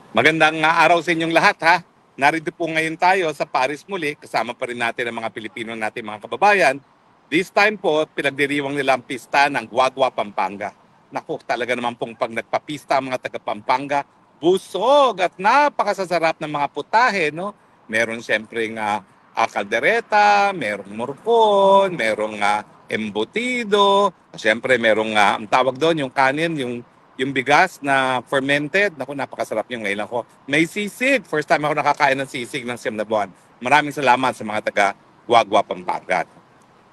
Magandang araw sa inyong lahat ha. Narito po ngayon tayo sa Paris muli. Kasama pa rin natin ang mga Pilipino natin mga kababayan. This time po, pinagdiriwang nila ang pista ng Guagua, Pampanga. Naku, talaga naman pong pag nagpapista ang mga taga Pampanga, busog at napakasasarap ng mga putahe, no? Meron siyempre nga kaldereta, merong morcon, merong embutido, siyempre merong ang tawag doon, yung kanin, yung bigas na fermented. Naku, napakasarap yung ngayon ako. May sisig. First time ako nakakain ng sisig ng siyam na buwan. Maraming salamat sa mga taga Guagua, Pampanga.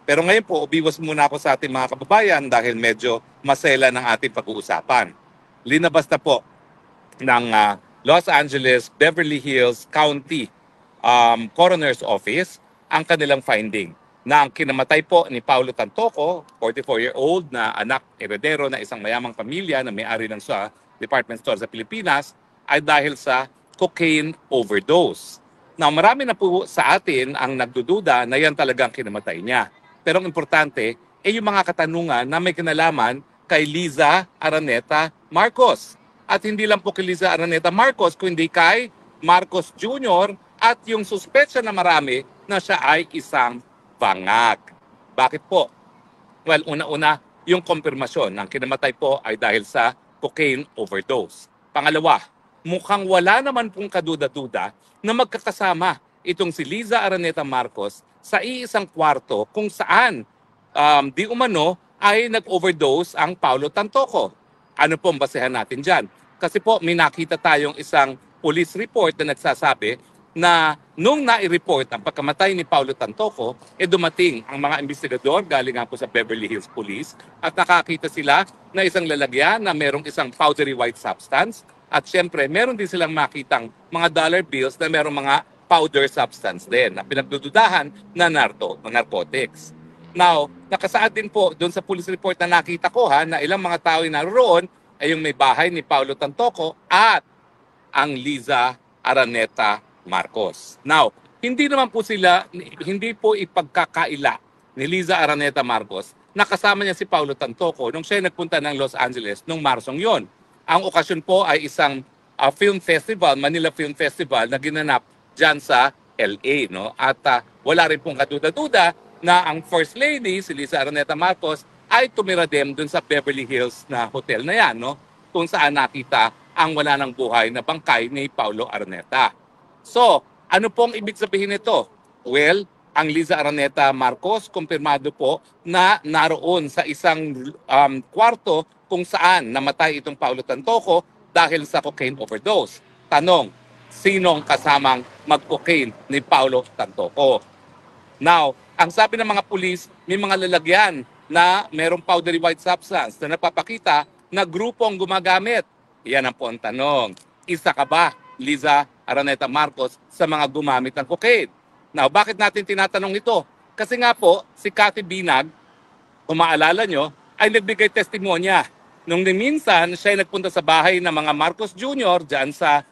Pero ngayon po, ubiwas muna ako sa ating mga kababayan dahil medyo masela ng ating pag-uusapan. Linabas na po ng Los Angeles, Beverly Hills County Coroner's Office ang kanilang finding na ang kinamatay po ni Paulo Tantoco, 44-year-old na anak heredero na isang mayamang pamilya na may-ari ng sa department store sa Pilipinas ay dahil sa cocaine overdose. Now, marami na po sa atin ang nagdududa na yan talagang kinamatay niya. Pero ang importante ay yung mga katanungan na may kinalaman kay Liza Araneta Marcos. At hindi lang po kay Liza Araneta Marcos, kundi kay Marcos Jr. at yung suspetsa na marami na siya ay isang bangag. Bakit po? Well, una-una, yung konfirmasyon ng kinamatay po ay dahil sa cocaine overdose. Pangalawa, mukhang wala naman pong kaduda-duda na magkakasama itong si Liza Araneta Marcos sa iisang kwarto kung saan di umano ay nag-overdose ang Paulo Tantoco. Ano pong basehan natin dyan? Kasi po may nakita tayong isang police report na nagsasabi na nung nai-report ang pagkamatay ni Paulo Tantoco, dumating ang mga investigador galing nga po sa Beverly Hills Police at nakakita sila na isang lalagyan na merong isang powdery white substance at syempre meron din silang makitang mga dollar bills na merong mga powder substance din na pinagdududahan na narcotics. Now, nakasaad din po doon sa police report na nakita ko na ilang mga tao na naroon ay yung may bahay ni Paulo Tantoco at ang Liza Araneta Marcos. Now, hindi po ipagkakaila ni Liza Araneta Marcos na kasama niya si Paulo Tantoco nung siya nagpunta ng Los Angeles nung Marsong yon. Ang okasyon po ay isang film festival, Manila Film Festival na ginanap dyan sa LA. No? At wala rin pong kaduda-duda na ang First Lady, si Liza Araneta Marcos, ay tumira din dun sa Beverly Hills na hotel na yan, no? Kung saan nakita ang wala ng buhay na bangkay ni Paulo Araneta. So, ano pong ibig sabihin nito? Well, ang Liza Araneta Marcos, kumpirmado po na naroon sa isang kwarto kung saan namatay itong Paulo Tantoco dahil sa cocaine overdose. Tanong, sinong kasamang mag-cocaine ni Paulo Tantoco? Now, ang sabi ng mga pulis, may mga lalagyan na merong powdery white substance na napapakita na grupong gumagamit. Yan ang po ang tanong. Isa ka ba, Liza Araneta Marcos, sa mga gumamit ng cocaine? Now, bakit natin tinatanong ito? Kasi nga po, si Cathy Binag, kung maalala nyo, ay nagbigay testimonya. Nung minsan, siya ay nagpunta sa bahay ng mga Marcos Jr. dyan sa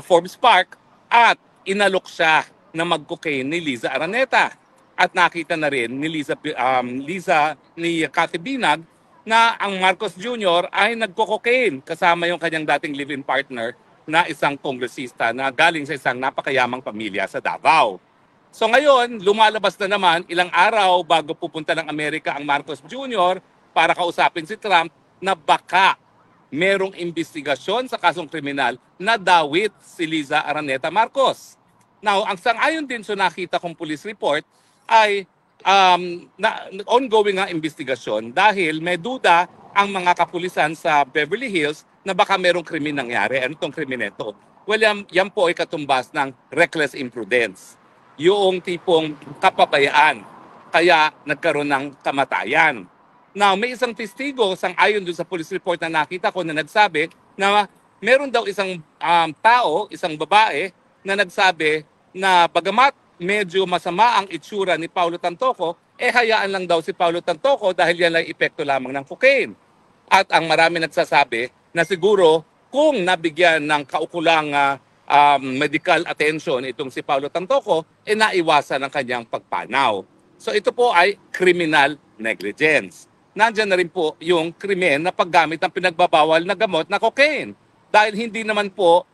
Forbes Park at inalok siya na mag-cocaine ni Liza Araneta. At nakita na rin ni ni Cathy Binag na ang Marcos Jr. ay nagko-cocaine kasama yung kanyang dating live-in partner na isang kongresista na galing sa isang napakayamang pamilya sa Davao. So ngayon, lumalabas na naman ilang araw bago pupunta ng Amerika ang Marcos Jr. para kausapin si Trump na baka merong investigasyon sa kasong kriminal na dawit si Liza Araneta Marcos. Now, ang sang-ayon din sa nakita kong police report ay ongoing ang investigasyon dahil may duda ang mga kapulisan sa Beverly Hills na baka merong krimen nangyari. Ano itong krimen ito? Well, yan po ay katumbas ng reckless imprudence. Yung tipong kapabayaan kaya nagkaroon ng kamatayan. Now, may isang testigo sang-ayon doon sa police report na nakita ko na nagsabi na meron daw isang tao, isang babae na nagsabi na bagamat medyo masama ang itsura ni Paulo Tantoco, hayaan lang daw si Paulo Tantoco dahil yan ay epekto lamang ng cocaine. At ang marami nagsasabi na siguro kung nabigyan ng kaukulang medical attention itong si Paulo Tantoco, naiwasan ang kanyang pagpanaw. So ito po ay criminal negligence. Nandiyan na rin po yung krimen na paggamit ng pinagbabawal na gamot na cocaine. Dahil hindi naman po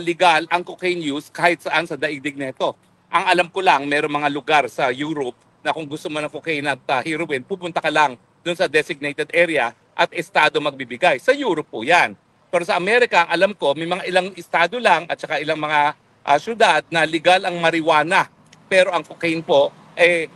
legal ang cocaine use kahit saan sa daigdig nito. Ang alam ko lang, mayroong mga lugar sa Europe na kung gusto mo ng cocaine at heroin, pupunta ka lang doon sa designated area at estado magbibigay. Sa Europe po yan. Pero sa Amerika, ang alam ko, may mga ilang estado lang at saka ilang mga syudad na legal ang marijuana. Pero ang cocaine po,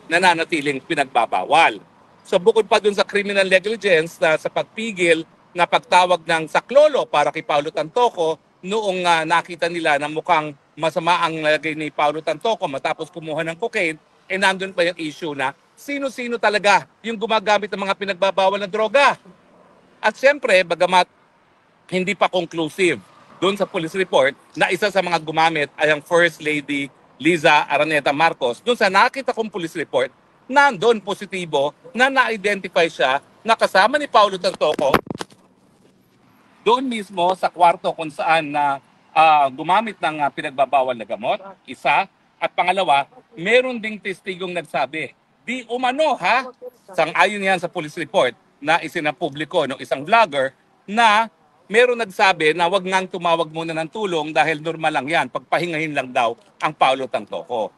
nananatiling pinagbabawal. So bukod pa dun sa criminal negligence na sa pagpigil na pagtawag ng saklolo para kay Paulo Tantoco noong nakita nila na mukhang masama ang lagay ni Paulo Tantoco matapos kumuha ng cocaine, nandun pa yung issue na sino-sino talaga yung gumagamit ng mga pinagbabawal na droga. At siyempre, bagamat hindi pa conclusive doon sa police report na isa sa mga gumamit ay ang First Lady Liza Araneta Marcos. Doon sa nakita kong police report, nandun positibo na na-identify siya na kasama ni Paulo Tantoco doon mismo sa kwarto kung saan na gumamit ng pinagbabawal na gamot, isa. At pangalawa, meron ding testigong nagsabi, di umano ha, sang-ayon yan sa police report na isinapubliko ng isang vlogger na meron nagsabi na wag ngang tumawag muna ng tulong dahil normal lang yan, pagpahingahin lang daw ang Paulo Tantoco.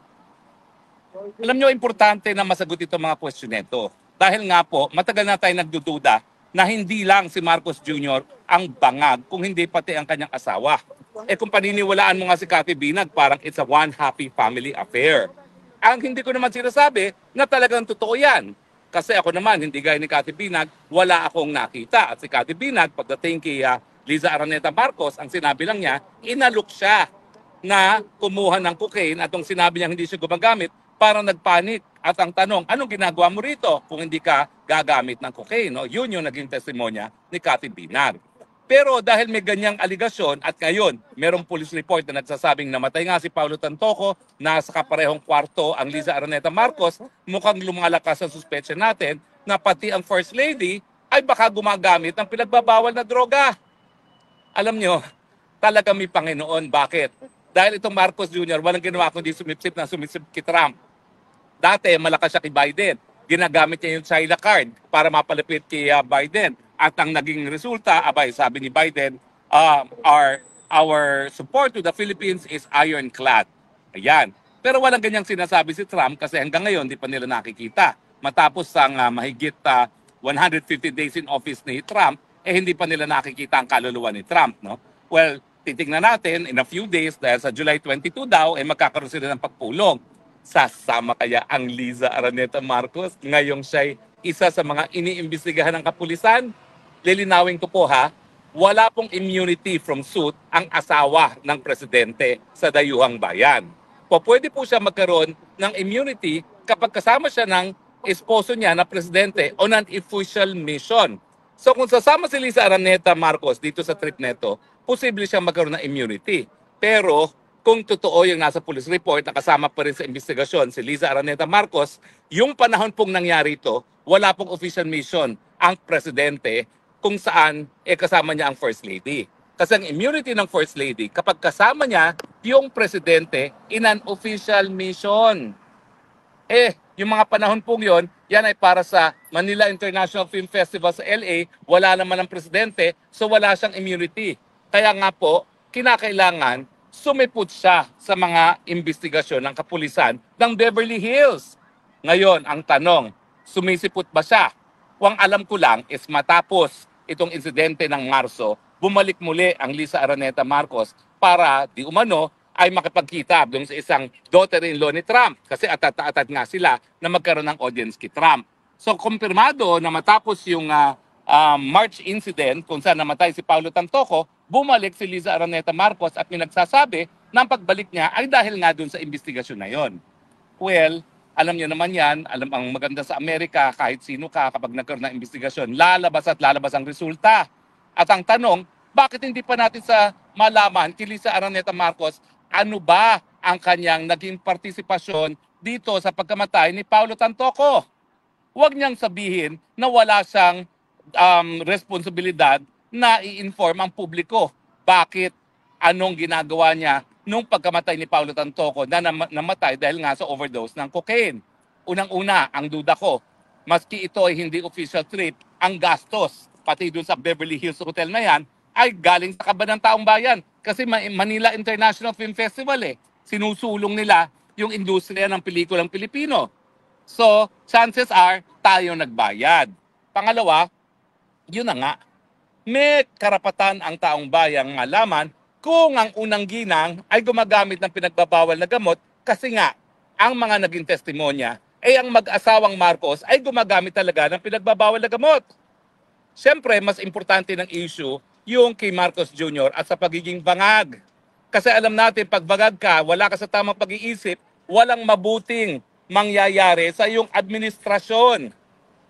Alam nyo, importante na masagot itong mga question nito. Dahil nga po, matagal na tayo nagdududa na hindi lang si Marcos Jr. ang bangag, kung hindi pati ang kanyang asawa. Kung paniniwalaan mo nga si Cathy Binag, parang it's a one happy family affair. Ang hindi ko naman sinasabi na talagang totoo yan. Kasi ako naman, hindi gaya ni Cathy Binag, wala akong nakita. At si Cathy Binag, pagdating kay Liza Araneta Marcos, ang sinabi lang niya, inalok siya na kumuha ng cocaine at kung sinabi niya hindi siya gumagamit, parang nagpanik. At ang tanong, anong ginagawa mo rito kung hindi ka gagamit ng cocaine? No? Yun yung naging testimonya ni Cathy Binag. Pero dahil may ganyang aligasyon at ngayon merong police report na nagsasabing namatay nga si Paulo Tantoco, nasa kaparehong kwarto ang Liza Araneta Marcos, mukhang lumalakas ang suspetsya natin na pati ang First Lady ay baka gumagamit ng pinagbabawal na droga. Alam nyo, talaga may Panginoon. Bakit? Dahil itong Marcos Jr., walang ginawa kundi sumipsip kay Trump. Dati, malakas siya kay Biden. Ginagamit niya yung China card para mapalapit kay Biden. At ang naging resulta, sabi ni Biden, our support to the Philippines is ironclad. Ayan. Pero walang ganyang sinasabi si Trump kasi hanggang ngayon di pa nila nakikita. Matapos ang mahigit 150 days in office ni Trump, hindi pa nila nakikita ang kaluluwa ni Trump. No? Well, titignan natin in a few days dahil sa July 22 daw, magkakaroon sila ng pagpulong. Sasama kaya ang Liza Araneta Marcos ngayong siya'y isa sa mga iniimbestigahan ng kapulisan? Lilinawin ko po ha, wala pong immunity from suit ang asawa ng presidente sa dayuhang bayan. Pwede po siya magkaroon ng immunity kapag kasama siya ng esposo niya na presidente on an official mission. So kung sasama si Liza Araneta Marcos dito sa trip neto, posible siyang magkaroon ng immunity. Pero kung totoo yung nasa police report na kasama pa rin sa investigasyon si Liza Araneta Marcos, yung panahon pong nangyari ito, wala pong official mission ang presidente kung saan kasama niya ang First Lady. Kasi ang immunity ng First Lady, kapag kasama niya yung presidente in an official mission. Yung mga panahon pong yon, yan ay para sa Manila International Film Festival sa LA, wala naman ang presidente, so wala siyang immunity. Kaya nga po, kinakailangan sumipot siya sa mga investigasyon ng kapulisan ng Beverly Hills. Ngayon, ang tanong, sumisipot ba siya? Ang alam ko lang is matapos itong insidente ng Marso, bumalik muli ang Liza Araneta Marcos para di umano ay makipagkita doon sa isang daughter-in-law ni Trump kasi atat-atat nga sila na magkaroon ng audience kay Trump. So kumpirmado na matapos yung March incident kung saan namatay si Paulo Tantoco, bumalik si Liza Araneta Marcos at pinagsasabi na ang pagbalik niya ay dahil nga doon sa investigasyon na yon. Well, alam niyo naman yan, alam ang maganda sa Amerika, kahit sino ka kapag nagkaroon ng investigasyon, lalabas at lalabas ang resulta. At ang tanong, bakit hindi pa natin sa malaman kay Liza Araneta Marcos, ano ba ang kanyang naging partisipasyon dito sa pagkamatay ni Paulo Tantoco? Huwag niyang sabihin na wala siyang responsibilidad na i-inform ang publiko. Bakit? Anong ginagawa niya nung pagkamatay ni Paulo Tantoco na namatay dahil nga sa overdose ng cocaine? Unang-una, ang duda ko, maski ito ay hindi official trip, ang gastos, pati dun sa Beverly Hills Hotel na yan, ay galing sa kaban ng taong bayan. Kasi Manila International Film Festival sinusulong nila yung industriya ng pelikulang Pilipino. So, chances are, tayo nagbayad. Pangalawa, yun na nga, may karapatan ang taong bayang malaman kung ang unang ginang ay gumagamit ng pinagbabawal na gamot kasi nga, ang mga naging testimonya ay ang mag-asawang Marcos ay gumagamit talaga ng pinagbabawal na gamot. Siyempre, mas importante ng issue yung kay Marcos Jr. at sa pagiging bangag. Kasi alam natin, pag bangag ka, wala ka sa tamang pag-iisip, walang mabuting mangyayari sa iyong administrasyon.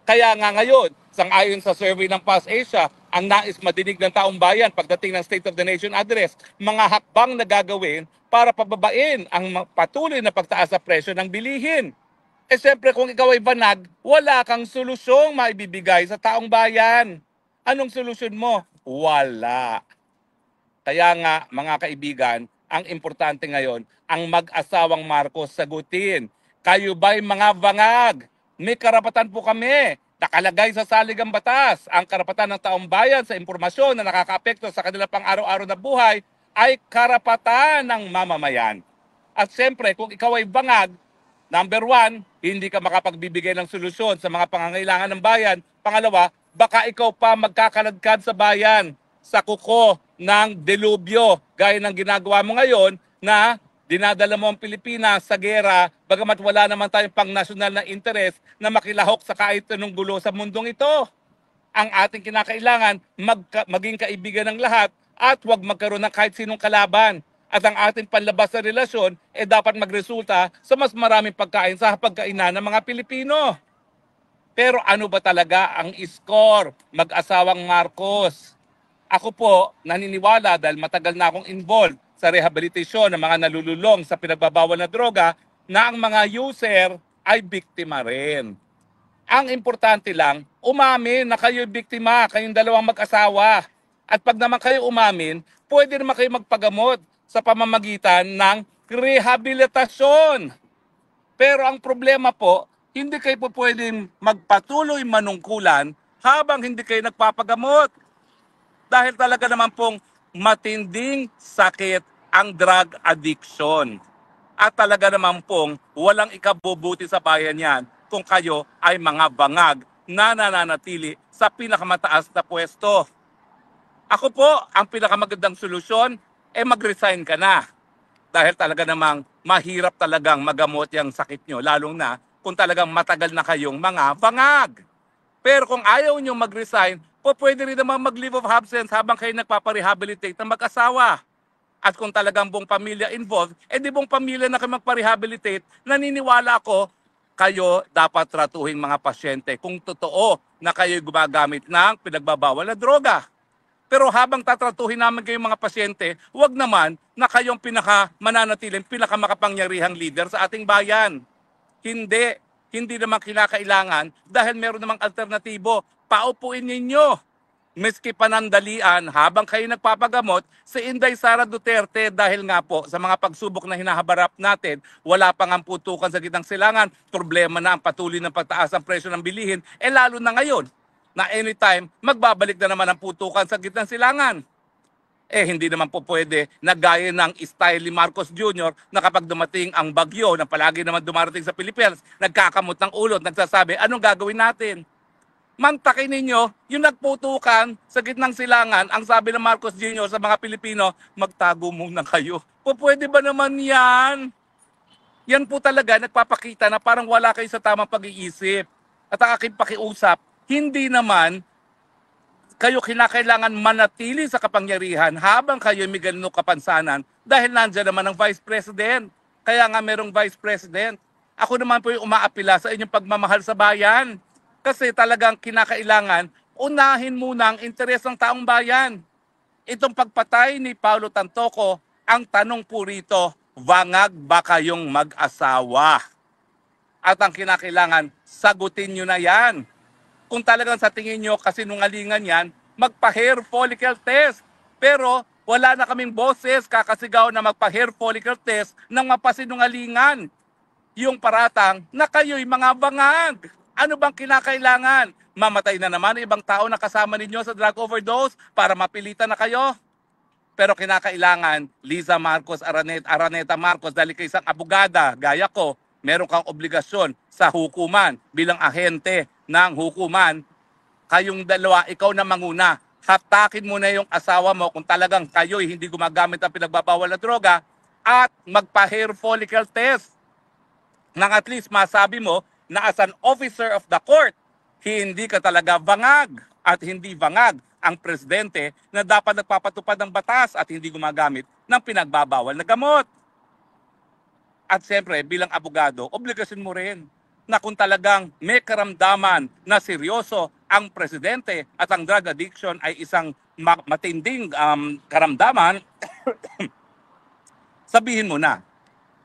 Kaya nga ngayon, sang-ayon sa survey ng PAS Asia, ang nais madinig ng taong bayan pagdating ng State of the Nation Address, mga hakbang na gagawin para pababain ang patuloy na pagtaas sa presyo ng bilihin. Siyempre kung ikaw ay banag, wala kang solusyong maibibigay sa taong bayan. Anong solusyon mo? Wala. Kaya nga, mga kaibigan, ang importante ngayon, ang mag-asawang Marcos sagutin. Kayo ba'y mga bangag? May karapatan po kami. Nakalagay sa saligang batas. Ang karapatan ng taong bayan sa impormasyon na nakakaapekto sa kanila pang araw-araw na buhay ay karapatan ng mamamayan. At siyempre, kung ikaw ay bangag, number one, hindi ka makapagbibigay ng solusyon sa mga pangangailangan ng bayan. Pangalawa, baka ikaw pa magkakaladkad sa bayan sa kuko ng delubyo gaya ng ginagawa mo ngayon na dinadala mo ang Pilipinas sa gera bagamat wala naman tayong pang-nasyonal na interes na makilahok sa kahit anong gulo sa mundong ito. Ang ating kinakailangan, maging kaibigan ng lahat at huwag magkaroon ng kahit sinong kalaban. At ang ating panlabas na relasyon dapat magresulta sa mas maraming pagkain sa hapagkainan ng mga Pilipino. Pero ano ba talaga ang score mag-asawang Marcos? Ako po naniniwala dahil matagal na akong involved sa rehabilitasyon ng mga nalululong sa pinagbabawal na droga na ang mga user ay biktima rin. Ang importante lang, umamin na kayo'y biktima, kayong dalawang mag-asawa. At pag naman kayo umamin, pwede naman kayo magpagamot sa pamamagitan ng rehabilitasyon. Pero ang problema po, hindi kayo po pwedeng magpatuloy manungkulan habang hindi kayo nagpapagamot. Dahil talaga naman pong matinding sakit ang drug addiction. At talaga naman pong walang ikabubuti sa bayan yan kung kayo ay mga bangag na nananatili sa pinakamataas na pwesto. Ako po, ang pinakamagandang solusyon, mag-resign ka na. Dahil talaga namang mahirap talagang magamot yung sakit nyo, lalong na kung talagang matagal na kayong mga bangag. Pero kung ayaw nyo mag-resign, pwede rin naman mag-leave of absence habang kayo nagpaparehabilitate ng mag-asawa. At kung talagang buong pamilya involved, di buong pamilya na kayo magparehabilitate, naniniwala ako, kayo dapat tratuhin mga pasyente kung totoo na kayo gumagamit ng pinagbabawal na droga. Pero habang tatratuhin namin kayong mga pasyente, huwag naman na kayong mananatiling pinakamakapangyarihang leader sa ating bayan. Hindi naman kinakailangan dahil meron namang alternatibo. Paupuin ninyo. Miski panandalian habang kayo nagpapagamot si Inday Sara Duterte dahil nga po sa mga pagsubok na hinahabarap natin, wala pang ang putukan sa gitnang silangan, problema na ang patuloy ng pagtaas ng presyo ng bilihin, lalo na ngayon na anytime magbabalik na naman ang putukan sa gitnang silangan. Hindi naman po pwede na gaya ng style ni Marcos Jr. na kapag dumating ang bagyo na palagi naman dumarating sa Pilipinas, nagkakamot ng ulo at nagsasabi, anong gagawin natin? Mantakin ninyo, yung nagputukan sa gitnang silangan, ang sabi ng Marcos Jr. sa mga Pilipino, magtago muna kayo. Pwede ba naman yan? Yan po talaga nagpapakita na parang wala kayo sa tamang pag-iisip. At ang aking pakiusap, hindi naman kayo kinakailangan manatili sa kapangyarihan habang kayo may ganun kapansanan dahil nandiyan naman ang Vice President. Kaya nga merong Vice President. Ako naman po yung umaapila sa inyong pagmamahal sa bayan. Kasi talagang kinakailangan, unahin muna ang interes ng taong bayan. Itong pagpatay ni Paulo Tantoco, ang tanong po rito, bangag ba kayong mag-asawa? At ang kinakailangan, sagutin nyo na yan. Kung talagang sa tingin nyo kasinungalingan yan, magpa-hair follicle test. Pero wala na kaming boses kakasigaw na magpa-hair follicle test ng mapasinungalingan. Yung paratang na kayo'y mga bangag. Ano bang kinakailangan? mamatay na naman ang ibang tao na kasama ninyo sa drug overdose para mapilitan na kayo. Pero kinakailangan, Liza Marcos, Araneta Marcos, dahil kay isang abogada, gaya ko, meron kang obligasyon sa hukuman bilang ahente ng hukuman. Kayong dalawa, ikaw na manguna. Hatakin mo na yung asawa mo kung talagang kayo'y hindi gumagamit ng pinagbabawal na droga at magpa-hair follicle test nang at least masabi mo na as an officer of the court, hindi ka talaga bangag at hindi bangag ang presidente na dapat nagpapatupad ng batas at hindi gumagamit ng pinagbabawal na gamot. At siyempre, bilang abogado, obligasyon mo rin na kung talagang may karamdaman na seryoso ang presidente at ang drug addiction ay isang matinding karamdaman, sabihin mo na,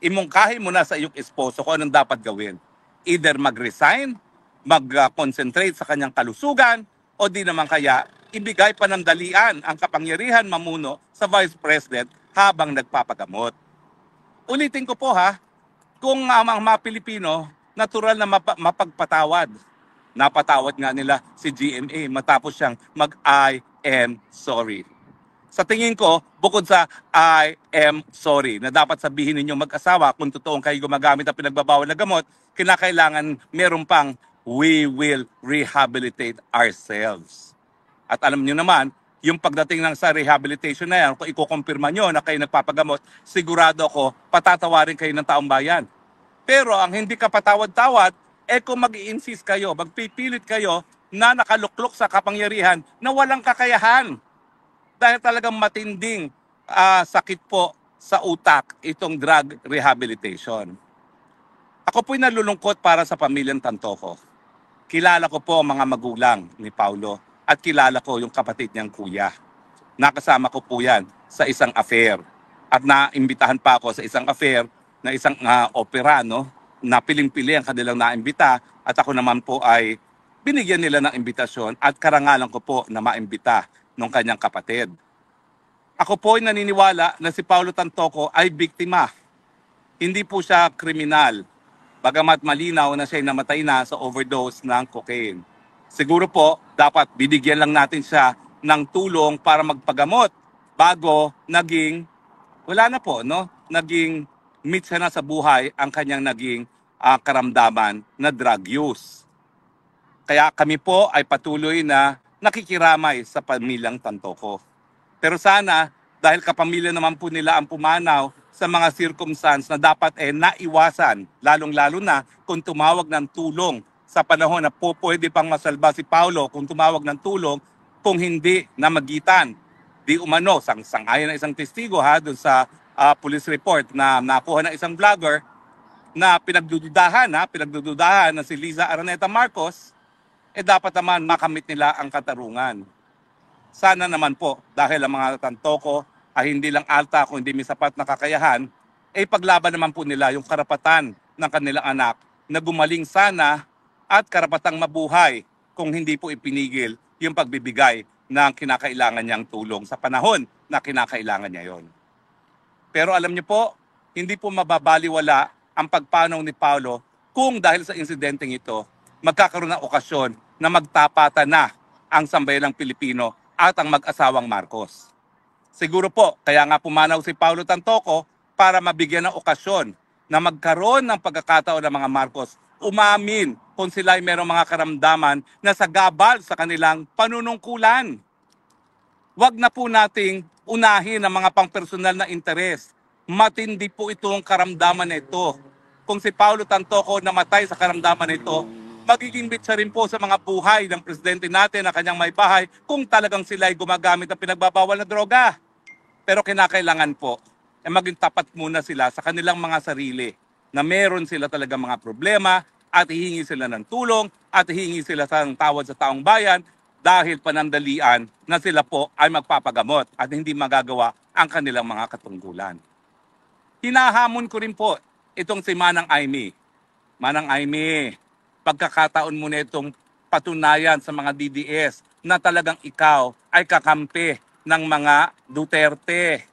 imungkahin mo na sa iyong esposo kung anong dapat gawin. Either mag-resign, mag-concentrate sa kanyang kalusugan, o di naman kaya ibigay panandalian ang kapangyarihan mamuno sa Vice President habang nagpapagamot. Ulitin ko po ha, kung ang mga Pilipino, natural na mapagpatawad. Napatawad nga nila si GMA matapos siyang mag-I am sorry. Sa tingin ko, bukod sa I am sorry na dapat sabihin ninyo mag-asawa kung totoong kayo gumagamit ng pinagbabawal na gamot, kinakailangan meron pang we will rehabilitate ourselves. At alam niyo naman, yung pagdating ng sa rehabilitation na yan, kung ikukumpirma nyo na kayo nagpapagamot, sigurado ako patatawarin kayo ng taong bayan. Pero ang hindi ka patawad-tawad, kung mag-i-insist kayo, magpipilit kayo na nakaluklok sa kapangyarihan na walang kakayahan. Dahil talagang matinding sakit po sa utak itong drug rehabilitation. Ako po'y nalulungkot para sa pamilyang Tantoco. Kilala ko po ang mga magulang ni Paulo at kilala ko yung kapatid niyang kuya. Nakasama ko po yan sa isang affair. At naimbitahan pa ako sa isang affair na isang opera, no? Na piling-pili ang kanilang naimbita at ako naman po ay binigyan nila ng imbitasyon at karangalan ko po na maimbita ng kanyang kapatid. Ako po ay naniniwala na si Paulo Tantoco ay biktima. Hindi po siya kriminal, bagamat malinaw na siya ay namatay na sa overdose ng cocaine. Siguro po, dapat binigyan lang natin siya ng tulong para magpagamot bago naging, wala na po, no? Naging meet siya na sa buhay ang kanyang naging karamdaman na drug use. Kaya kami po ay patuloy na nakikiramay sa pamilyang Tantoco. Pero sana, dahil kapamilya naman po nila ang pumanaw sa mga circumstance na dapat naiwasan, lalong-lalo na kung tumawag ng tulong sa panahon na po pwede pang masalba si Paulo kung tumawag ng tulong, kung hindi na magitan. Di umano, sang-ayon na isang testigo doon sa police report na nakuha ng isang vlogger na pinagdududahan na si Liza Araneta Marcos, dapat naman makamit nila ang katarungan. Sana naman po, dahil ang mga Tantoco ay hindi lang alta kung hindi may sapat na kakayahan, paglaban naman po nila yung karapatan ng kanilang anak na gumaling sana at karapatang mabuhay kung hindi po ipinigil yung pagbibigay ng kinakailangan niyang tulong sa panahon na kinakailangan niya yon. Pero alam niyo po, hindi po mababaliwala ang pagpanaw ni Paulo kung dahil sa insidenteng ito, magkakaroon ng okasyon na magtapatan na ang sambayanang Pilipino at ang mag-asawang Marcos. Siguro po, kaya nga pumanaw si Paulo Tantoco para mabigyan ng okasyon na magkaroon ng pagkakataon ng mga Marcos umamin kung sila ay mayroong mga karamdaman na sagabal sa kanilang panunungkulan. Huwag na po nating unahin ang mga pangpersonal na interes. Matindi po itong karamdaman na ito. Kung si Paulo Tantoco namatay sa karamdaman na ito, magiging bitsa rin po sa mga buhay ng presidente natin na kanyang may bahay kung talagang sila ay gumagamit ng pinagbabawal na droga. Pero kinakailangan po, maging tapat muna sila sa kanilang mga sarili na meron sila talagang mga problema at hihingi sila ng tulong at hihingi sila ng tawad sa taong bayan dahil panandalian na sila po ay magpapagamot at hindi magagawa ang kanilang mga katungkulan. Hinahamon ko rin po itong si Manang Aimee. Manang Aimee, pagkakataon mo na itong patunayan sa mga DDS na talagang ikaw ay kakampi ng mga Duterte.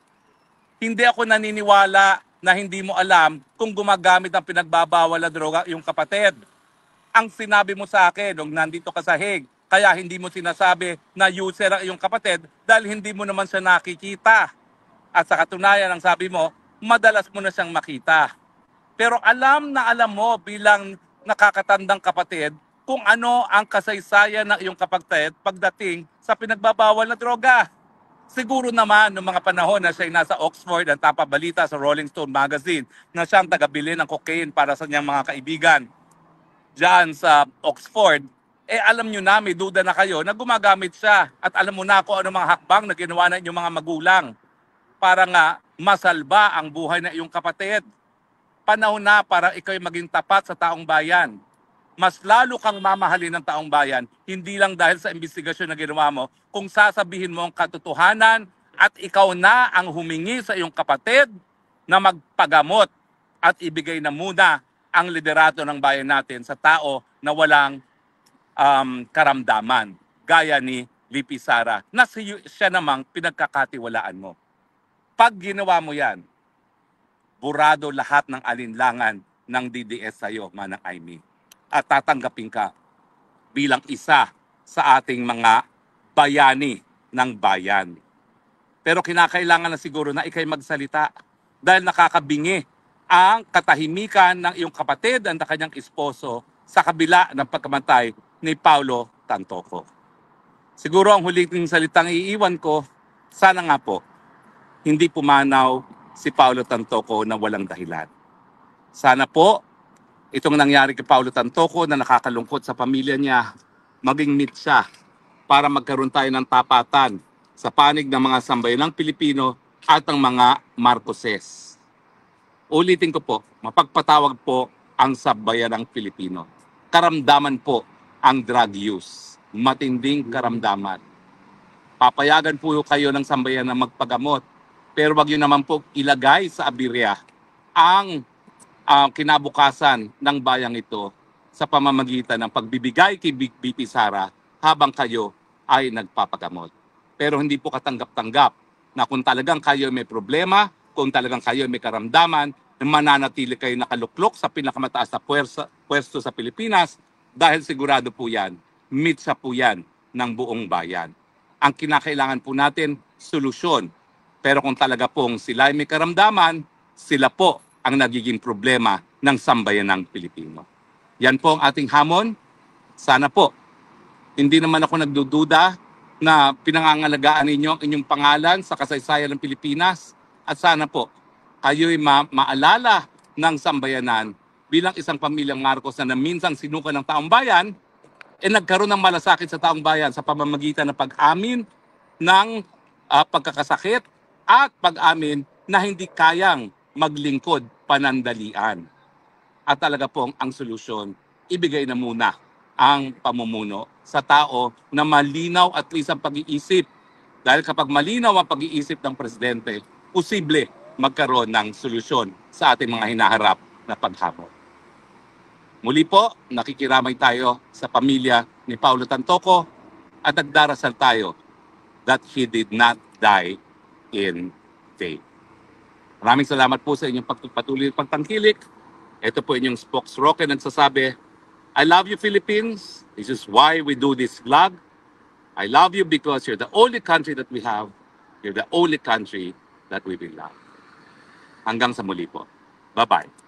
Hindi ako naniniwala na hindi mo alam kung gumagamit ng pinagbabawal na droga yung kapatid. Ang sinabi mo sa akin nung nandito ka sa Hague, Kaya hindi mo sinasabi na user ang iyong kapatid dahil hindi mo naman siya nakikita. At sa katunayan, ang sabi mo, madalas mo na siyang makita. Pero alam na alam mo bilang nakakatandang kapatid kung ano ang kasaysayan ng iyong kapatid pagdating sa pinagbabawal na droga. Siguro naman noong mga panahon na siya ay nasa Oxford at napabalita sa Rolling Stone magazine na siyang tagabili ng cocaine para sa niyang mga kaibigan dyan sa Oxford, alam nyo na, may duda na kayo na gumagamit siya at alam mo na kung ano mga hakbang na ginawa na inyong mga magulang para nga masalba ang buhay na iyong kapatid. Panahon na para ikaw maging tapat sa taong bayan. Mas lalo kang mamahalin ng taong bayan, hindi lang dahil sa investigasyon na ginawa mo, kung sasabihin mo ang katotohanan at ikaw na ang humingi sa iyong kapatid na magpagamot at ibigay na muna ang liderato ng bayan natin sa tao na walang karamdaman, gaya ni Lipi Sara, na siya namang pinagkakatiwalaan mo. Pag ginawa mo yan, burado lahat ng alinlangan ng DDS sa'yo, Manang Aimee. At tatanggapin ka bilang isa sa ating mga bayani ng bayan. Pero kinakailangan na siguro na ikay magsalita dahil nakakabingi ang katahimikan ng iyong kapatid at ng kanyang esposo sa kabila ng pagkamatay ni Paulo Tantoco. Siguro ang huling salitang iiwan ko, sana nga po, hindi pumanaw si Paulo Tantoco na walang dahilan. Sana po, itong nangyari kay Paulo Tantoco na nakakalungkot sa pamilya niya, maging meet siya para magkaroon tayo ng tapatan sa panig ng mga sambayanang Pilipino at ang mga Marcoses. Ulitin ko po, mapagpatawag po ang sambayanang Pilipino. Karamdaman po ang drug use. Matinding karamdaman. Papayagan po kayo ng sambayan na magpagamot, pero wag yun naman po ilagay sa abirya ang kinabukasan ng bayang ito sa pamamagitan ng pagbibigay kay BP Sara habang kayo ay nagpapagamot. Pero hindi po katanggap-tanggap na kung talagang kayo may problema, kung talagang kayo may karamdaman, mananatili kayo nakaluklok sa pinakamataas na pwesto sa Pilipinas dahil sigurado po yan, mitsa po yan ng buong bayan. Ang kinakailangan po natin, solusyon. Pero kung talaga pong sila ay may karamdaman, sila po ang nagiging problema ng sambayanang Pilipino. Yan po ang ating hamon. Sana po, hindi naman ako nagdududa na pinangangalagaan ninyo ang inyong pangalan sa kasaysayan ng Pilipinas. At sana po, kayo'y maalala ng sambayanan bilang isang pamilyang Marcos na minsang sinuka ng taong bayan, nagkaroon ng malasakit sa taong bayan sa pamamagitan ng pag-amin ng pagkakasakit at pag-amin na hindi kayang maglingkod panandalian. At talaga pong ang solusyon, ibigay na muna ang pamumuno sa tao na malinaw at least ang pag-iisip. Dahil kapag malinaw ang pag-iisip ng presidente, posible magkaroon ng solusyon sa ating mga hinaharap na paghamon. Muli po, nakikiramay tayo sa pamilya ni Paulo Tantoco at nagdarasal tayo that he did not die in vain. Maraming salamat po sa inyong patuloy na pagtangkilik. Ito po inyong spokesrocket nagsasabi, I love you Philippines. This is why we do this vlog. I love you because you're the only country that we have. You're the only country that we will love. Hanggang sa muli po. Bye-bye.